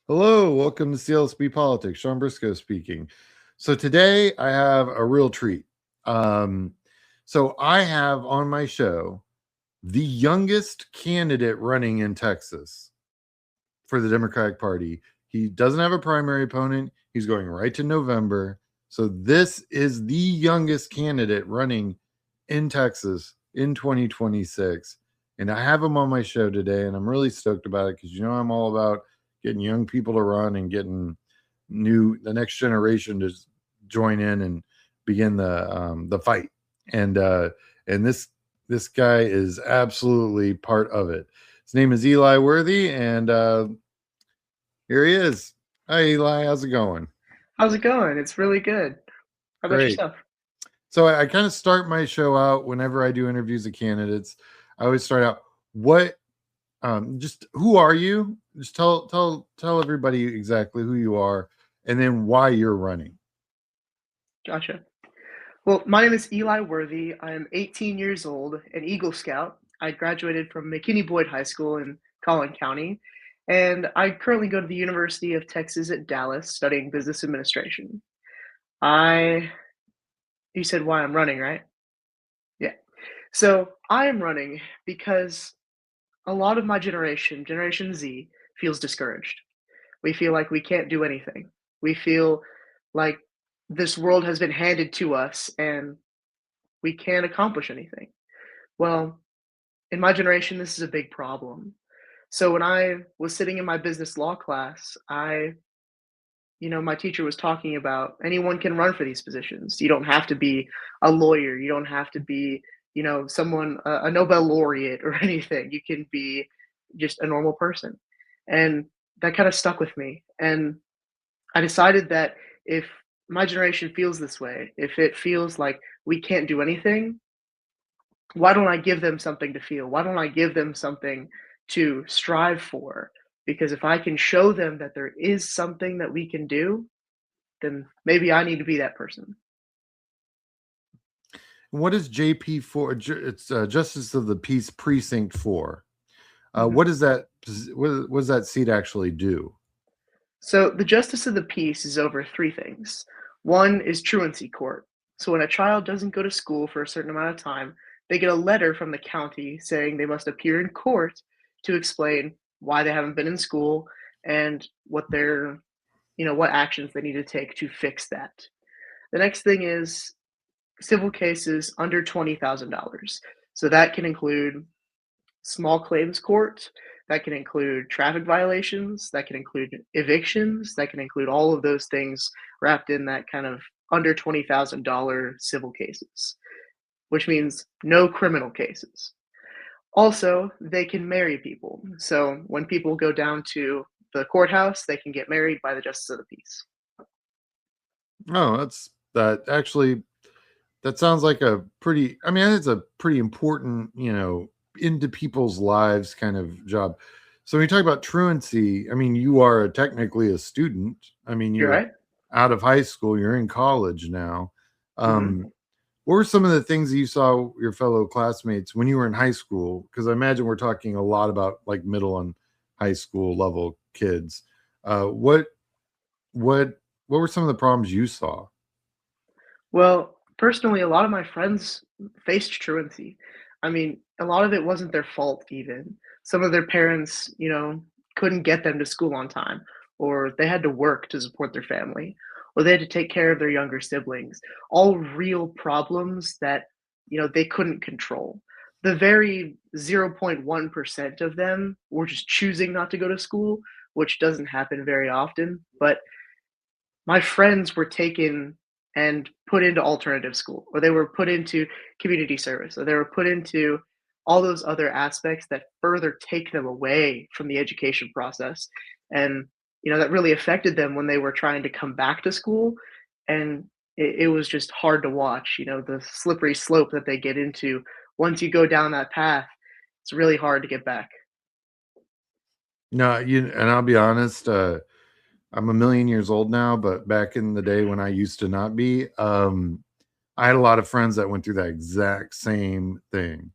Hello, welcome to CLSB Politics. Sean Briscoe speaking. So today I have a real treat. So I have on my show the youngest candidate running in Texas for the Democratic Party. He doesn't have a primary opponent. He's going right to November. So this is the youngest candidate running in Texas in 2026. And I have him on my show today, and I'm really stoked about it because I'm all about getting young people to run and getting the next generation to join in and begin the fight. And this guy is absolutely part of it. His name is Eli Worthy, and here he is. Hi, Eli. How's it going? How's it going? It's really good. How about Great. yourself? So I kind of start my show out whenever I do interviews of candidates. I always start out, just who are you? Just tell everybody exactly who you are, and then why you're running. Gotcha. Well, my name is Eli Worthy. I am 18 years old, an Eagle Scout. I graduated from McKinney Boyd High School in Collin County, and I currently go to the University of Texas at Dallas studying business administration. I, you said why I'm running, right? Yeah. So I am running because a lot of my generation, Generation Z, feels discouraged. We feel like we can't do anything. We feel like this world has been handed to us and we can't accomplish anything. Well, in my generation, this is a big problem. So when I was sitting in my business law class, my teacher was talking about anyone can run for these positions. You don't have to be a lawyer. You don't have to be, someone, a Nobel laureate or anything. You can be just a normal person. And that kind of stuck with me. And I decided that if my generation feels this way, if it feels like we can't do anything, why don't I give them something to feel? Why don't I give them something to strive for? Because if I can show them that there is something that we can do, then maybe I need to be that person. What is JP for? It's Justice of the Peace Precinct 4. Mhm. What does what does that seat actually do? So the justice of the peace is over three things. One is truancy court. So when a child doesn't go to school for a certain amount of time, they get a letter from the county saying they must appear in court to explain why they haven't been in school and what actions they need to take to fix that. The next thing is civil cases under $20,000. So that can include small claims court, that can include traffic violations, that can include evictions, that can include all of those things wrapped in that kind of under $20,000 civil cases, which means no criminal cases. Also, they can marry people. So when people go down to the courthouse, they can get married by the justice of the peace. Oh, that actually that sounds like a pretty. I mean, it's a pretty important, into people's lives kind of job. So when you talk about truancy, I mean, you are technically a student. I mean, You're you're right. out of high school. You're in college now. Hmm. What were some of the things that you saw your fellow classmates when you were in high school? Because I imagine we're talking a lot about like middle and high school level kids. Uh, what what what were some of the problems you saw? Well, personally, a lot of my friends faced truancy. I mean, a lot of it wasn't their fault even. Some of their parents, couldn't get them to school on time, or they had to work to support their family, or they had to take care of their younger siblings. All real problems that, they couldn't control. The very 0.1% of them were just choosing not to go to school, which doesn't happen very often, but my friends were taken and put into alternative school, or they were put into community service, or they were put into all those other aspects that further take them away from the education process. And, that really affected them when they were trying to come back to school. And it was just hard to watch, the slippery slope that they get into. Once you go down that path, it's really hard to get back. No, and I'll be honest, I'm a million years old now, but back in the day when I used to not be, I had a lot of friends that went through that exact same thing.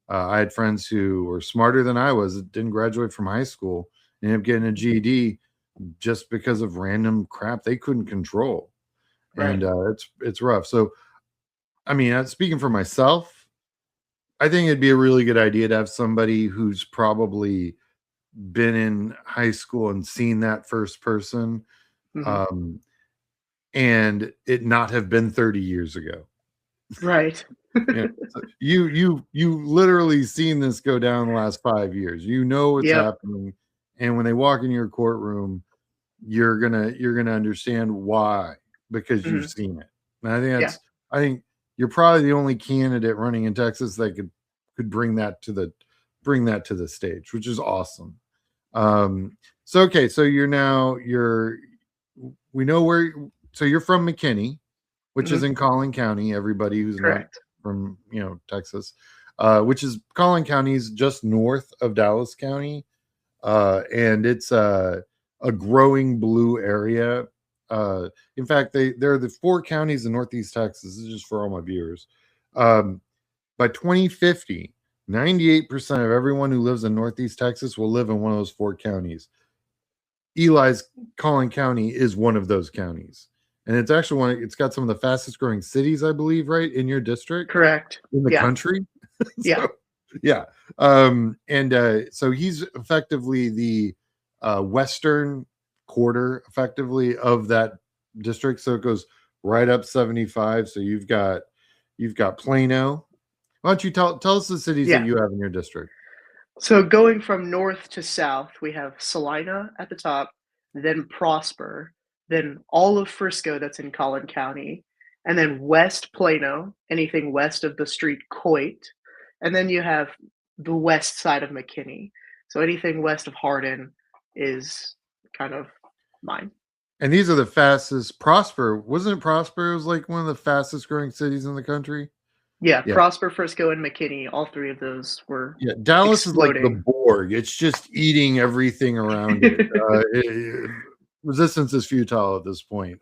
I had friends who were smarter than I was, that didn't graduate from high school, ended up getting a GED, just because of random crap they couldn't control. Right. And it's rough. So, I mean, speaking for myself, I think it'd be a really good idea to have somebody who's probably been in high school and seen that first person, Hmm. um, and it not have been 30 years ago. Right. Yeah. So you literally seen this go down the last 5 years. You know what's Yep. happening. And when they walk in your courtroom, you're gonna understand why, because you've Hmm. seen it. And Yeah. I think you're probably the only candidate running in Texas that could bring that to the stage, which is awesome. So okay, so you're we know where, so you're from McKinney, which is Hmm. in Collin County. Everybody who's not Correct. from, Texas, which is Collin County is just north of Dallas County, and it's a growing blue area. In fact, they're the four counties in Northeast Texas. This is just for all my viewers. Um, by 2050, 98% of everyone who lives in Northeast Texas will live in one of those four counties. Eli's Collin County is one of those counties. And it's actually it's got some of the fastest growing cities, I believe, right in your district, Correct. in the Yeah. country. Yeah. So, yeah. And so he's effectively the western quarter, effectively, of that district. So it goes right up 75. So you've got Plano. Why don't you tell us the cities that Yeah. you have in your district? So going from north to south, we have Salina at the top, then Prosper, then all of Frisco that's in Collin County, and then West Plano, anything west of the street Coit, and then you have the west side of McKinney. So anything west of Hardin is kind of mine. And these are the fastest. Prosper, wasn't it Prosper? It was like one of the fastest growing cities in the country. Yeah, Yeah. Prosper, Frisco, and McKinney, all three of those were Yeah, Dallas is like the exploding. Borg. It's just eating everything around it. Resistance is futile at this point.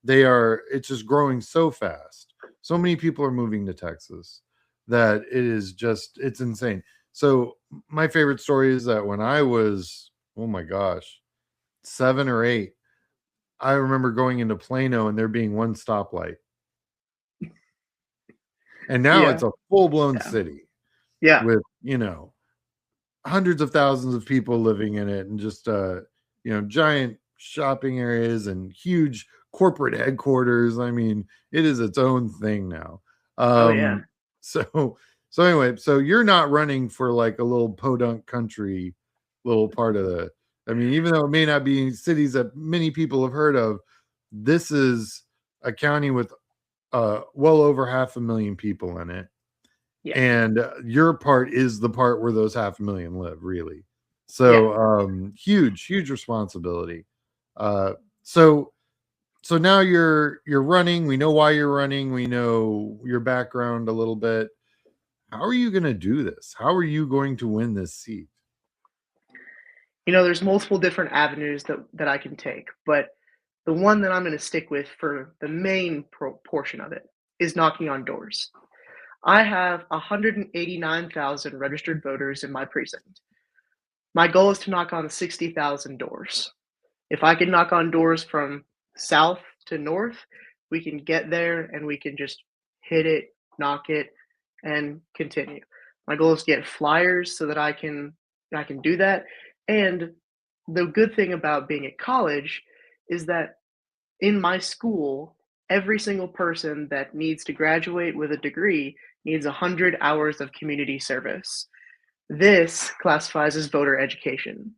They are. It's just growing so fast. So many people are moving to Texas that it's insane. So my favorite story is that when I was, oh my gosh, 7 or 8, I remember going into Plano and there being one stoplight, and now it's Yeah, a full blown yeah, city yeah, with hundreds of thousands of people living in it, and just giant shopping areas and huge corporate headquarters. I mean, it is its own thing now. oh yeah. So so anyway, so you're not running for like a little podunk country little part of the, I mean, even though it may not be cities that many people have heard of, this is a county with well over 500,000 people in it, Yeah, and your part is the part where those 500,000 live, really. yeah. So huge responsibility. uh so so now you're running. We know why you're running. We know your background a little bit. How are you going to do this? How are you going to win this seat? There's multiple different avenues that I can take, but the one that I'm going to stick with for the main portion of it is knocking on doors. I have 189,000 registered voters in my precinct. My goal is to knock on 60,000 doors. If I can knock on doors from south to north, we can get there and we can just hit it, knock it, and continue. My goal is to get flyers so that I can do that. And the good thing about being at college is that in my school, every single person that needs to graduate with a degree needs 100 hours of community service. This classifies as voter education.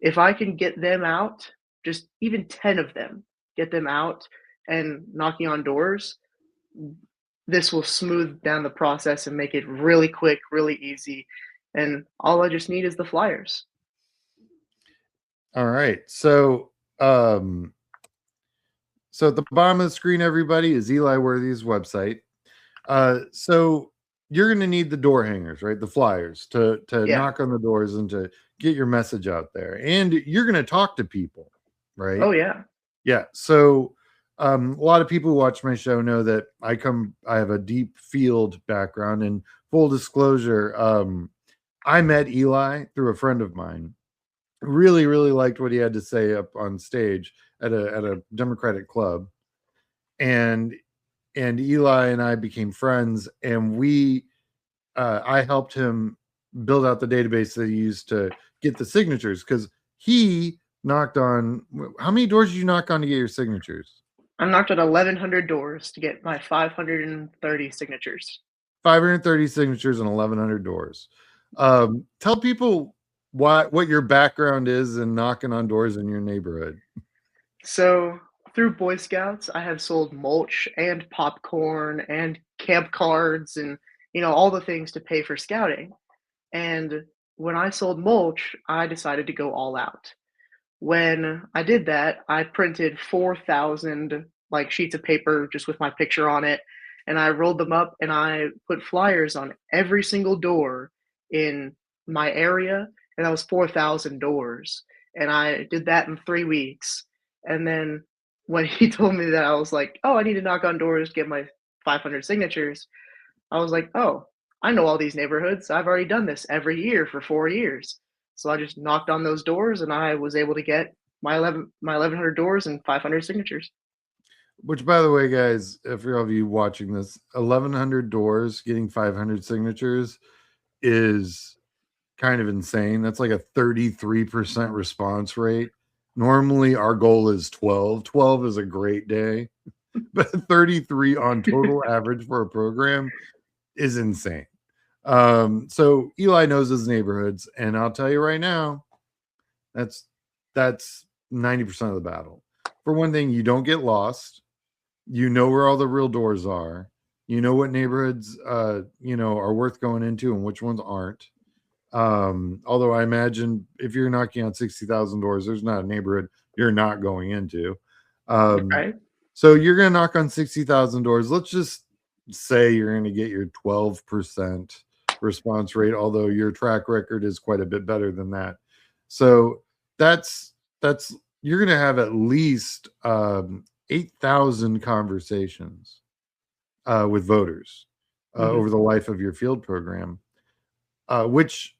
If I can get them out, just even 10 of them, get them out and knocking on doors, this will smooth down the process and make it really quick, really easy. And all I just need is the flyers. All right. So at the bottom of the screen, everybody, is Eli Worthy's website. So you're going to need the door hangers, right? The flyers to Yeah. knock on the doors and to get your message out there. And you're going to talk to people, right? Oh, yeah. Yeah. So a lot of people who watch my show know that I have a deep field background. And full disclosure, I met Eli through a friend of mine. Really, really liked what he had to say up on stage at a Democratic club, and Eli and I became friends, and I helped him build out the database that he used to get the signatures, because he knocked on, how many doors did you knock on to get your signatures? I knocked on 1,100 doors to get my 530 signatures. 530 signatures and 1,100 doors. Tell people what your background is in knocking on doors in your neighborhood. So through Boy Scouts, I have sold mulch and popcorn and camp cards and all the things to pay for scouting. And when I sold mulch, I decided to go all out. When I did that, I printed 4,000 like sheets of paper just with my picture on it, and I rolled them up and I put flyers on every single door in my area, and that was 4,000 doors. And I did that in 3 weeks. And then when he told me that, I was like, "Oh, I need to knock on doors, get my 500 signatures." I was like, "Oh, I know all these neighborhoods. I've already done this every year for 4 years." So I just knocked on those doors and I was able to get my 1,100 doors and 500 signatures. Which, by the way, guys, if you're all of you watching this, 1,100 doors getting 500 signatures is kind of insane. That's like a 33% response rate. Normally, our goal is 12. 12 is a great day, but 33 on total average for a program is insane. So Eli knows his neighborhoods, and I'll tell you right now, that's 90% of the battle. For one thing, you don't get lost. You know where all the real doors are. You know what neighborhoods are worth going into and which ones aren't. Although I imagine if you're knocking on 60,000 doors, there's not a neighborhood you're not going into. Right? So you're going to knock on 60,000 doors. Let's just say you're going to get your 12% response rate, although your track record is quite a bit better than that. So that's you're going to have at least 8,000 conversations with voters over the life of your field program, which,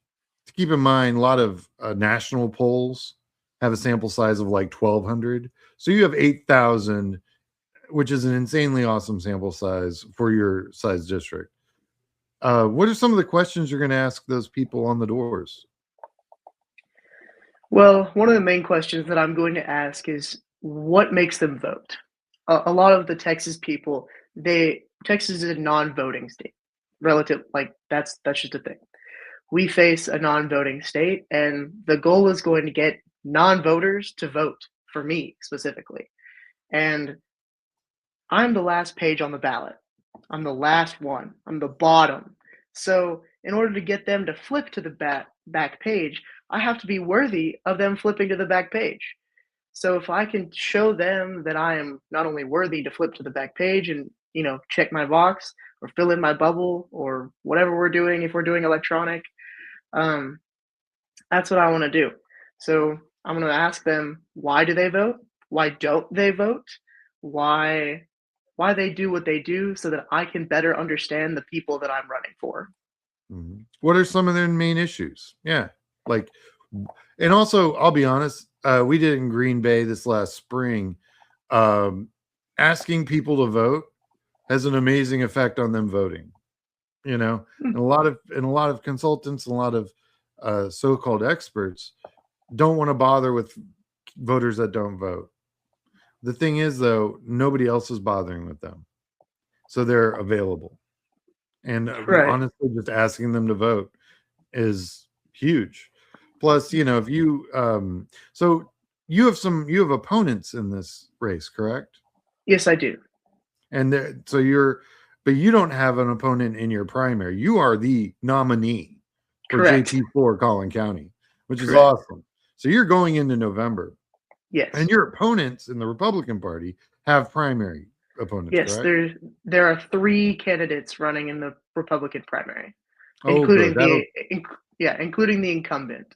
to keep in mind, a lot of national polls have a sample size of like 1,200. So you have 8,000, which is an insanely awesome sample size for your size district. What are some of the questions you're going to ask those people on the doors? Well, one of the main questions that I'm going to ask is what makes them vote? A lot of the Texas people, Texas is a non-voting state. Relative, like that's just a thing. We face a non-voting state, and the goal is going to get non-voters to vote for me specifically. And I'm the last page on the ballot. I'm the last one. I'm the bottom. So, in order to get them to flip to the back page, I have to be worthy of them flipping to the back page. So, if I can show them that I am not only worthy to flip to the back page and, check my box or fill in my bubble or whatever we're doing, if we're doing electronic, um, that's what I want to do. So, I'm going to ask them, why do they vote? Why don't they vote? Why they do what they do so that I can better understand the people that I'm running for. What are some of their main issues? Yeah. Like, and also, I'll be honest, we did in Green Bay this last spring. Asking people to vote has an amazing effect on them voting. And a lot of consultants, a lot of so-called experts don't want to bother with voters that don't vote. The thing is, though, nobody else is bothering with them, so they're available. And Right. honestly, just asking them to vote is huge. Plus, if you so you have opponents in this race, correct? Yes, I do. And so but you don't have an opponent in your primary. You are the nominee for Correct. JP4 Collin County, which is Correct. awesome. So you're going into November. Yes. And your opponents in the Republican Party have primary opponents, Yes, correct? there are 3 candidates running in the Republican primary, Oh, good. including the incumbent.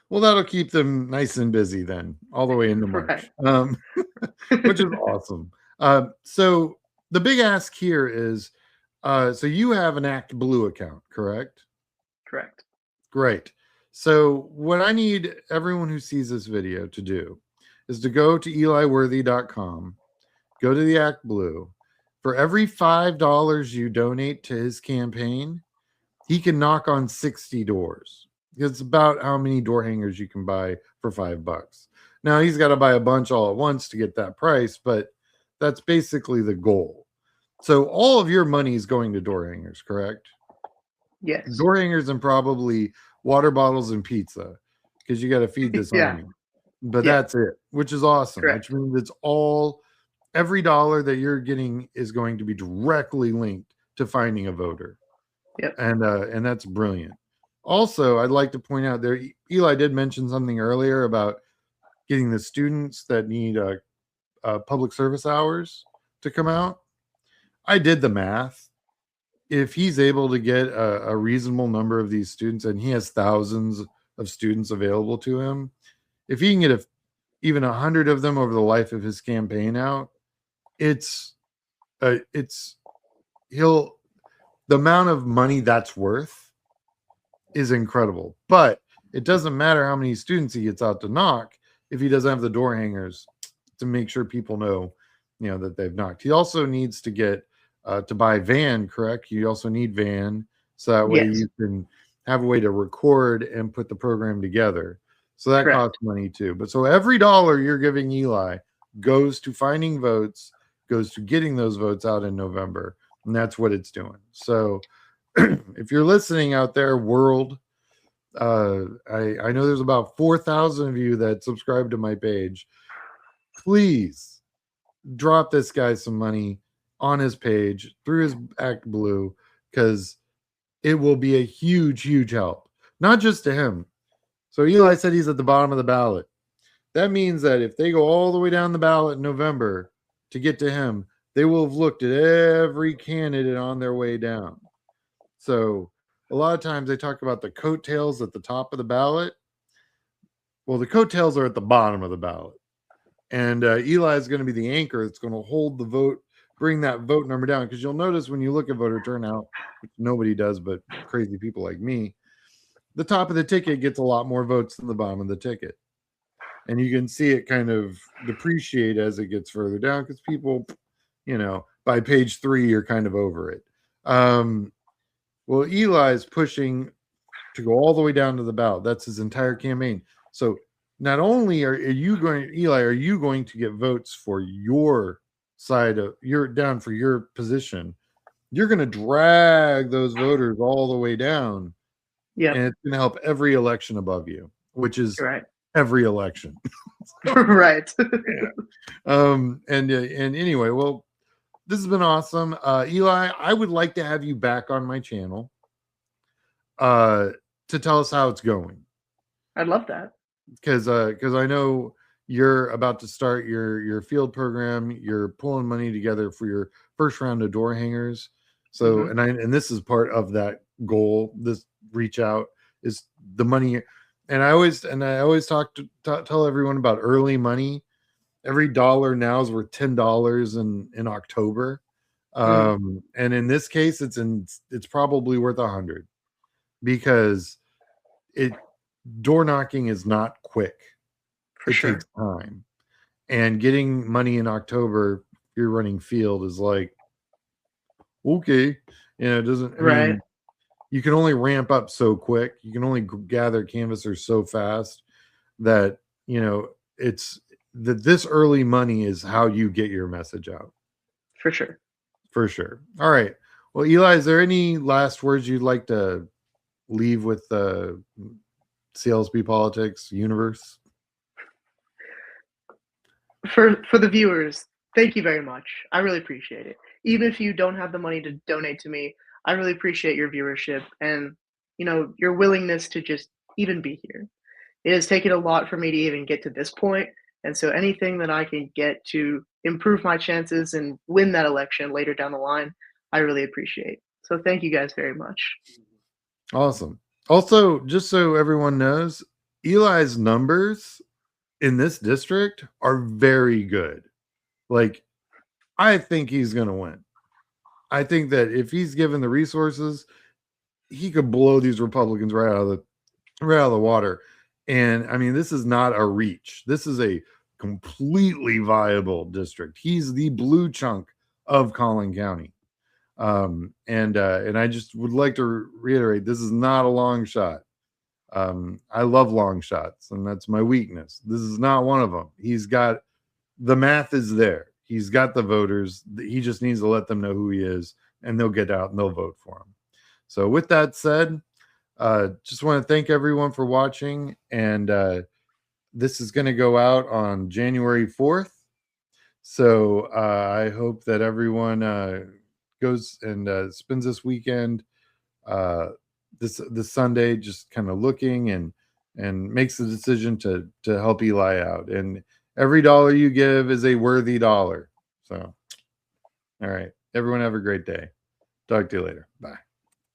Well, that'll keep them nice and busy then, all the way into March, Right. which is awesome. So the big ask here is, so you have an Act Blue account, correct? Correct. Great. So what I need everyone who sees this video to do is to go to eliworthy.com, go to the Act Blue. For every $5 you donate to his campaign, he can knock on 60 doors. It's about how many door hangers you can buy for $5. Now he's got to buy a bunch all at once to get that price, but that's basically the goal. So all of your money is going to door hangers, correct? Yes. Door hangers and probably water bottles and pizza because you got to feed this Yeah. army. But Yeah. that's it, which is awesome, Correct. which means it's all every dollar that you're getting is going to be directly linked to finding a voter. Yep. And that's brilliant. Also, I'd like to point out there, Eli did mention something earlier about getting the students that need public service hours to come out. I did the math. If he's able to get a reasonable number of these students, and he has thousands of students available to him, if he can get even 100 of them over the life of his campaign out, the amount of money that's worth is incredible. But it doesn't matter how many students he gets out to knock if he doesn't have the door hangers to make sure people know, that they've knocked. He also needs to get to buy van, correct? You also need van, so that way Yes. you can have a way to record and put the program together. So that Correct. costs money too. But so every dollar you're giving Eli goes to finding votes, goes to getting those votes out in November. And that's what it's doing. So if you're listening out there, world, I know there's about 4,000 of you that subscribe to my page. Please drop this guy some money on his page through his Act Blue, because it will be a huge, huge help. Not just to him. So Eli said he's at the bottom of the ballot. That means that if they go all the way down the ballot in November to get to him, they will have looked at every candidate on their way down. So a lot of times they talk about the coattails at the top of the ballot. Well, the coattails are at the bottom of the ballot. And Eli is going to be the anchor that's going to hold the vote, bring that vote number down. Because you'll notice when you look at voter turnout, which nobody does but crazy people like me, the top of the ticket gets a lot more votes than the bottom of the ticket. And you can see it kind of depreciate as it gets further down because people, by page 3, you're kind of over it. Well, Eli's pushing to go all the way down to the ballot. That's his entire campaign. So not only are you going to get votes for your side of down for your position, you're going to drag those voters all the way down. Yep. And it's going to help every election above you, which is Right. every election. Right. And anyway, well, this has been awesome. Eli, I would like to have you back on my channel to tell us how it's going. I'd love that. Because I know you're about to start your field program. You're pulling money together for your first round of door hangers. So and this is part of that goal. This reach out is the money. And I always tell everyone about early money. Every dollar now is worth $10 in October. And in this case, it's probably worth 100 because door knocking is not quick. For sure. Takes time. And getting money in October, if you're running field, is like, okay. It doesn't, I mean, you can only ramp up so quick. You can only gather canvassers so fast that, it's that this early money is how you get your message out. For sure. For sure. All right. Well, Eli, is there any last words you'd like to leave with the CLSP politics universe? For the viewers, thank you very much. I really appreciate it. Even if you don't have the money to donate to me, I really appreciate your viewership and your willingness to just even be here. It has taken a lot for me to even get to this point, and so anything that I can get to improve my chances and win that election later down the line, I really appreciate. So thank you guys very much. Awesome. Also, just so everyone knows, Eli's numbers in this district are very good. Like, I think he's going to win. I think that if he's given the resources, he could blow these Republicans right out of the right out of the water. And I mean, this is not a reach. This is a completely viable district. He's the blue chunk of Collin County. And I just would like to reiterate, this is not a long shot. I love long shots, and that's my weakness. This is not one of them. He's got the math is there. He's got the voters. He just needs to let them know who he is, and they'll get out and they'll vote for him. So with that said, just want to thank everyone for watching. And this is going to go out on January 4th. So I hope that everyone goes and spends this weekend, this Sunday, just kind of looking and makes the decision to help Eli out. And every dollar you give is a worthy dollar. So, all right, everyone have a great day. Talk to you later. Bye.